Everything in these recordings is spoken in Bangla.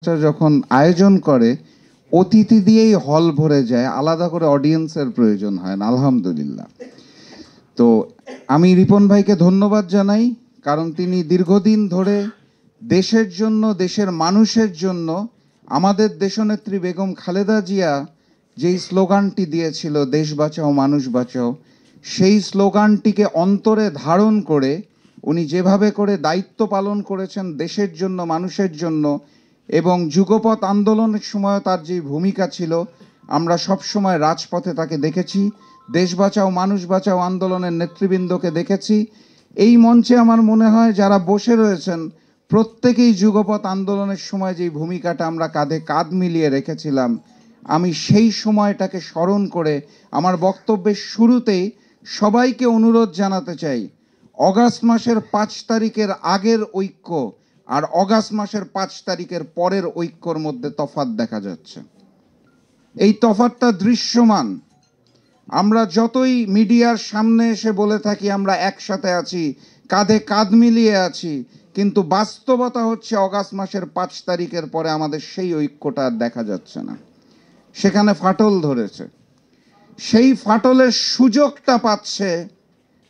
যখন আয়োজন করে অতিথি দিয়েই হল ভরে যায়, আলাদা করে অডিয়েন্সের প্রয়োজন হয় না। আলহামদুলিল্লাহ। তো আমি রিপন ভাইকে ধন্যবাদ জানাই, কারণ তিনি দীর্ঘদিন ধরে দেশের জন্য, দেশের মানুষের জন্য আমাদের দেশনেত্রী বেগম খালেদা জিয়া যেই স্লোগানটি দিয়েছিল, দেশ বাঁচাও মানুষ বাঁচাও, সেই স্লোগানটিকে অন্তরে ধারণ করে উনি যেভাবে করে দায়িত্ব পালন করেছেন দেশের জন্য, মানুষের জন্য, এবং যুগপৎ আন্দোলনের সময় তার যে ভূমিকা ছিল, আমরা সব সময় রাজপথে তাকে দেখেছি। দেশ বাঁচাও মানুষ বাঁচাও আন্দোলনের নেতৃবৃন্দকে দেখেছি। এই মঞ্চে আমার মনে হয় যারা বসে রয়েছেন প্রত্যেকেই যুগপৎ আন্দোলনের সময় যেই ভূমিকাটা আমরা কাঁধে কাঁধ মিলিয়ে রেখেছিলাম, আমি সেই সময়টাকে স্মরণ করে আমার বক্তব্যের শুরুতেই সবাইকে অনুরোধ জানাতে চাই, অগাস্ট মাসের 5 তারিখের আগের ঐক্য আর অগাস্ট মাসের 5 তারিখের পরের ঐক্যর মধ্যে তফাৎ দেখা যাচ্ছে। এই তফাৎটা দৃশ্যমান। আমরা যতই মিডিয়ার সামনে এসে বলে থাকি আমরা একসাথে আছি, কাঁধে কাঁধ মিলিয়ে আছি, কিন্তু বাস্তবতা হচ্ছে অগাস্ট মাসের 5 তারিখের পরে আমাদের সেই ঐক্যটা আর দেখা যাচ্ছে না। সেখানে ফাটল ধরেছে। সেই ফাটলের সুযোগটা পাচ্ছে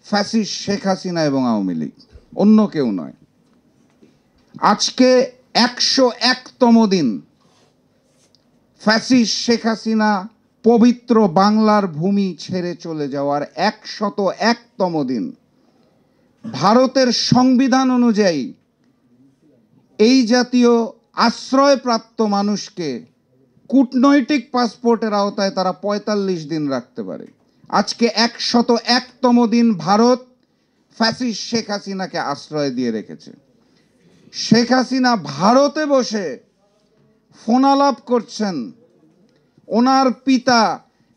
ফ্যাসিস্ট শেখ হাসিনা এবং আওয়ামী লীগ, অন্য কেউ নয়। আজকে 101তম দিন ফ্যাসিস্ট শেখ হাসিনা পবিত্র বাংলার ভূমি ছেড়ে চলে যাওয়ার 101তম দিন। ভারতের সংবিধান অনুযায়ী এই জাতীয় আশ্রয়প্রাপ্ত মানুষকে কূটনৈতিক পাসপোর্টের আওতায় তারা 45 দিন রাখতে পারে। আজকে 101তম দিন ভারত ফ্যাসিস্ট শেখ হাসিনাকে আশ্রয় দিয়ে রেখেছে। শেখ হাসিনা ভারতে বসে ফোনালাপ করছেন, ওনার পিতা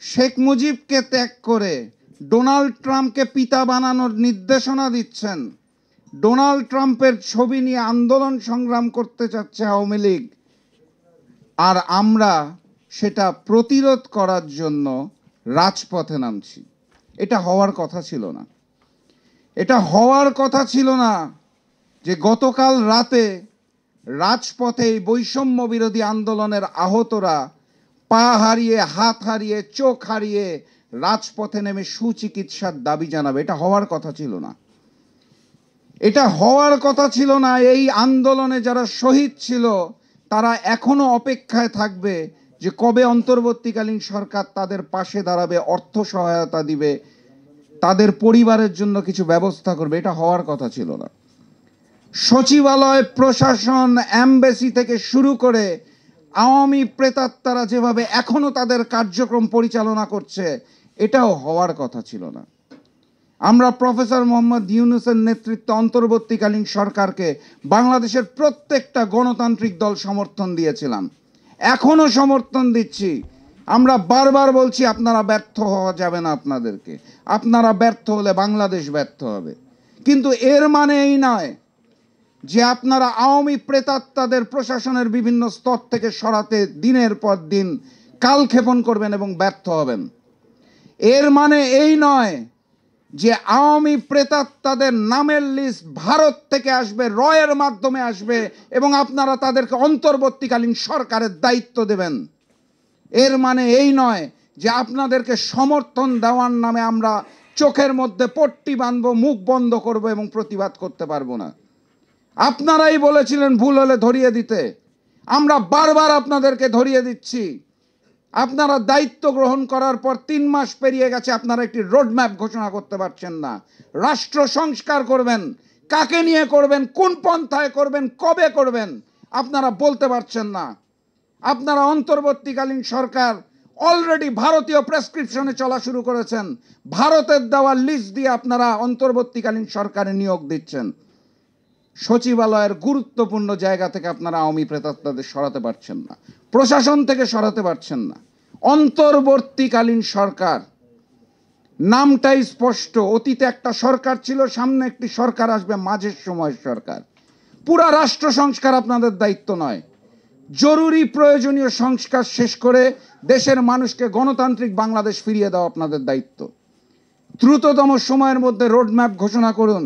শেখ মুজিবকে ত্যাগ করে ডোনাল্ড ট্রাম্পকে পিতা বানানোর নির্দেশনা দিচ্ছেন। ডোনাল্ড ট্রাম্পের ছবি নিয়ে আন্দোলন সংগ্রাম করতে চাচ্ছে আওয়ামী লীগ, আর আমরা সেটা প্রতিরোধ করার জন্য রাজপথে নামছি। এটা হওয়ার কথা ছিল না। এটা হওয়ার কথা ছিল না যে গতকাল রাতে রাজপথে এই বৈষম্য বিরোধী আন্দোলনের আহতরা পা হারিয়ে, হাত হারিয়ে, চোখ হারিয়ে রাজপথে নেমে সুচিকিৎসার দাবি জানাবে। এটা হওয়ার কথা ছিল না। এটা হওয়ার কথা ছিল না। এই আন্দোলনে যারা শহীদ ছিল তারা এখনো অপেক্ষায় থাকবে যে কবে অন্তর্বর্তীকালীন সরকার তাদের পাশে দাঁড়াবে, অর্থ সহায়তা দিবে, তাদের পরিবারের জন্য কিছু ব্যবস্থা করবে। এটা হওয়ার কথা ছিল না। সচিবালয়, প্রশাসন, এমবেসি থেকে শুরু করে আওয়ামী প্রেতাত্মারা যেভাবে এখনো তাদের কার্যক্রম পরিচালনা করছে, এটাও হওয়ার কথা ছিল না। আমরা প্রফেসর মোহাম্মদ ইউনূসের নেতৃত্বে অন্তর্বর্তীকালীন সরকারকে বাংলাদেশের প্রত্যেকটা গণতান্ত্রিক দল সমর্থন দিয়েছিলাম, এখনো সমর্থন দিচ্ছি। আমরা বারবার বলছি আপনারা ব্যর্থ হওয়া যাবে না, আপনারা ব্যর্থ হলে বাংলাদেশ ব্যর্থ হবে। কিন্তু এর মানে এই নয় যে আপনারা আওয়ামী প্রেতাত্মাদের প্রশাসনের বিভিন্ন স্তর থেকে সরাতে দিনের পর দিন কালক্ষেপণ করবেন এবং ব্যর্থ হবেন। এর মানে এই নয় যে আওয়ামী প্রেতাত্মাদের নামের লিস্ট ভারত থেকে আসবে, রয়ের মাধ্যমে আসবে এবং আপনারা তাদেরকে অন্তর্বর্তীকালীন সরকারের দায়িত্ব দেবেন। এর মানে এই নয় যে আপনাদেরকে সমর্থন দেওয়ার নামে আমরা চোখের মধ্যে পট্টি বাঁধবো, মুখ বন্ধ করব এবং প্রতিবাদ করতে পারবো না। আপনারাই বলেছিলেন ভুল হলে ধরিয়ে দিতে, আমরা বারবার আপনাদেরকে ধরিয়ে দিচ্ছি। আপনারা দায়িত্ব গ্রহণ করার পর 3 মাস পেরিয়ে গেছে, আপনারা একটি রোডম্যাপ ঘোষণা করতে পারছেন না। রাষ্ট্র সংস্কার করবেন, কাকে নিয়ে করবেন, কোন পন্থায় করবেন, কবে করবেন, আপনারা বলতে পারছেন না। আপনারা অন্তর্বর্তীকালীন সরকার অলরেডি ভারতীয় প্রেসক্রিপশনে চলা শুরু করেছেন। ভারতের দেওয়া লিস্ট দিয়ে আপনারা অন্তর্বর্তীকালীন সরকারে নিয়োগ দিচ্ছেন। সচিবালয়ের গুরুত্বপূর্ণ জায়গা থেকে আপনারা আওয়ামী প্রেতাত্মাদের সরাতে পারছেন না, প্রশাসন থেকে সরাতে পারছেন না। অন্তর্বর্তীকালীন সরকার নামটাই স্পষ্ট। অতীতে একটা সরকার ছিল, সামনে একটি সরকার আসবে, মাঝের সময়ের সরকার। পুরা রাষ্ট্র সংস্কার আপনাদের দায়িত্ব নয়। জরুরি প্রয়োজনীয় সংস্কার শেষ করে দেশের মানুষকে গণতান্ত্রিক বাংলাদেশ ফিরিয়ে দেওয়া আপনাদের দায়িত্ব। দ্রুততম সময়ের মধ্যে রোডম্যাপ ঘোষণা করুন।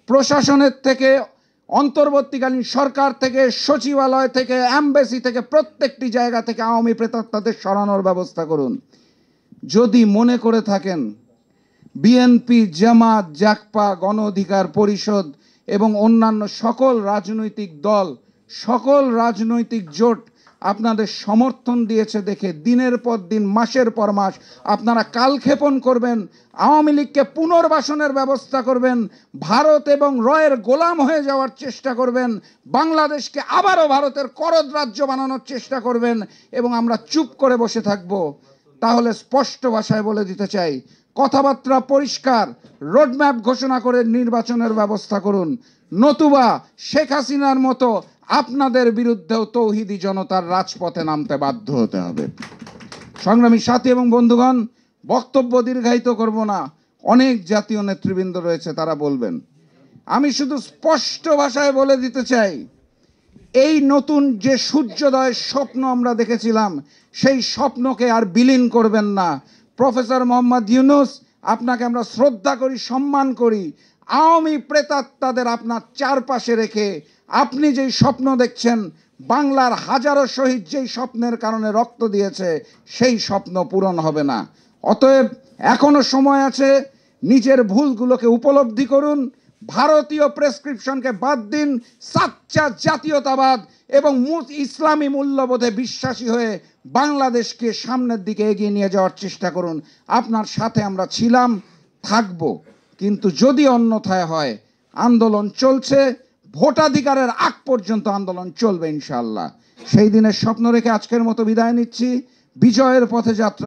প্রশাসনের থেকে অন্তর্বর্তীকালীন সরকার থেকে, সচিবালয় থেকে, এমবেসি থেকে, প্রত্যেকটি জায়গা থেকে আওয়ামী প্রেতাত্মাদের সরানোর ব্যবস্থা করুন। যদি মনে করে থাকেন বিএনপি, জামাত, জাকপা, গণ অধিকার পরিষদ এবং অন্যান্য সকল রাজনৈতিক দল, সকল রাজনৈতিক জোট আপনাদের সমর্থন দিয়েছে দেখে দিনের পর দিন, মাসের পর মাস আপনারা কালক্ষেপণ করবেন, আওয়ামী লীগকে পুনর্বাসনের ব্যবস্থা করবেন, ভারত এবং রয়ের গোলাম হয়ে যাওয়ার চেষ্টা করবেন, বাংলাদেশকে আবারও ভারতের করদ রাজ্য বানানোর চেষ্টা করবেন এবং আমরা চুপ করে বসে থাকব, তাহলে স্পষ্ট ভাষায় বলে দিতে চাই, কথাবার্তা পরিষ্কার, রোডম্যাপ ঘোষণা করে নির্বাচনের ব্যবস্থা করুন, নতুবা শেখ হাসিনার মতো আপনাদের বিরুদ্ধেও তৌহিদি জনতার রাজপথে নামতে বাধ্য হতে হবে। সংগ্রামী সাথী এবং বন্ধুগণ, বক্তব্য দীর্ঘায়িত করব না, অনেক জাতীয় নেতৃবৃন্দ রয়েছে, তারা বলবেন। আমি শুধু স্পষ্ট ভাষায় বলে দিতে চাই, এই নতুন যে সূর্যোদয়ের স্বপ্ন আমরা দেখেছিলাম, সেই স্বপ্নকে আর বিলীন করবেন না। প্রফেসর মোহাম্মদ ইউনূস, আপনাকে আমরা শ্রদ্ধা করি, সম্মান করি। আওয়ামী প্রেতাত্মাদের আপনার চারপাশে রেখে আপনি যেই স্বপ্ন দেখছেন, বাংলার হাজারো শহীদ যেই স্বপ্নের কারণে রক্ত দিয়েছে, সেই স্বপ্ন পূরণ হবে না। অতএব এখনো সময় আছে, নিজের ভুলগুলোকে উপলব্ধি করুন, ভারতীয় প্রেসক্রিপশনকে বাদ দিন, সাচ্চা জাতীয়তাবাদ এবং ইসলামী মূল্যবোধে বিশ্বাসী হয়ে বাংলাদেশকে সামনের দিকে এগিয়ে নিয়ে যাওয়ার চেষ্টা করুন। আপনার সাথে আমরা ছিলাম, থাকব, কিন্তু যদি অন্যথায় হয়, আন্দোলন চলছে, ভোটাধিকারের আগ পর্যন্ত আন্দোলন চলবে ইনশাআল্লাহ। সেই দিনের স্বপ্ন রেখে আজকের মতো বিদায় নিচ্ছি। বিজয়ের পথে যাত্রা।